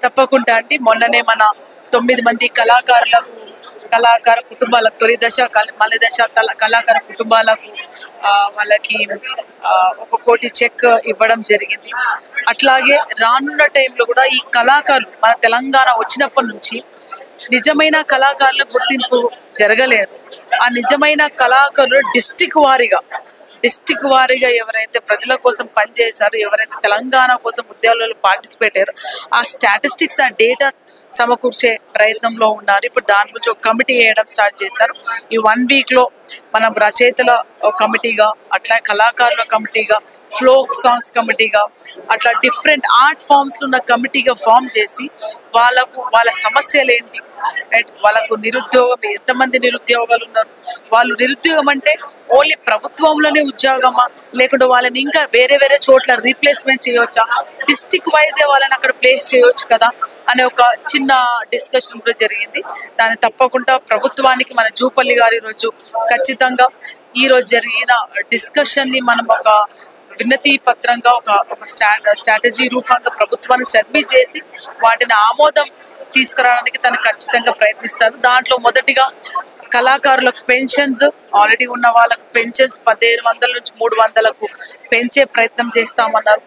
తప్పకుండా అండి. మొన్ననే మన 9 మంది కళాకార కుటుంబాలకు తొలి దశ మలి దశ కళాకార కుటుంబాలకు వాళ్ళకి 1 కోటి చెక్ ఇవ్వడం జరిగింది. అట్లాగే రానున్న టైంలో కూడా ఈ కళాకారులు మన తెలంగాణ వచ్చినప్పటి నుంచి నిజమైన కళాకారుల గుర్తింపు జరగలేదు. ఆ నిజమైన కళాకారులు డిస్టిక్ వారీగా ఎవరైతే ప్రజల కోసం పనిచేశారో, ఎవరైతే తెలంగాణ కోసం ఉద్యమాలలో పార్టిసిపేట్ అయ్యారో ఆ స్టాటిస్టిక్స్, ఆ డేటా సమకూర్చే ప్రయత్నంలో ఉన్నారు. ఇప్పుడు దాని గురించి ఒక కమిటీ వేయడం స్టార్ట్ చేశారు. ఈ 1 వీక్లో మనం రచయితల కమిటీగా, అట్లా కళాకారుల కమిటీగా, ఫోక్ సాంగ్స్ కమిటీగా, అట్లా డిఫరెంట్ ఆర్ట్ ఫామ్స్లో ఉన్న కమిటీగా ఫామ్ చేసి వాళ్ళ సమస్యలు ఏంటి, వాళ్ళకు నిరుద్యోగం, ఎంతమంది నిరుద్యోగాలు ఉన్నారు, వాళ్ళు నిరుద్యోగం అంటే ఓన్లీ ప్రభుత్వంలోనే ఉద్యోగమా, లేకుంటే వాళ్ళని ఇంకా వేరే చోట్ల రీప్లేస్మెంట్ చేయవచ్చా, డిస్టిక్ వైజే వాళ్ళని అక్కడ ప్లేస్ చేయవచ్చు కదా అనే ఒక చిన్న డిస్కషన్ కూడా జరిగింది. దాన్ని తప్పకుండా ప్రభుత్వానికి మన జూపల్లి గారు ఖచ్చితంగా ఈరోజు జరిగిన డిస్కషన్ని మనం ఒక వినతి పత్రంగా ఒక స్ట్రాటజీ రూపంగా ప్రభుత్వానికి సబ్మిట్ చేసి వాటిని ఆమోదం తీసుకురావడానికి తను ఖచ్చితంగా ప్రయత్నిస్తారు. దాంట్లో మొదటిగా కళాకారులకు పెన్షన్స్, ఆల్రెడీ ఉన్న వాళ్ళకు పెన్షన్స్ 1500 నుంచి 300లకు పెంచే ప్రయత్నం చేస్తామన్నారు.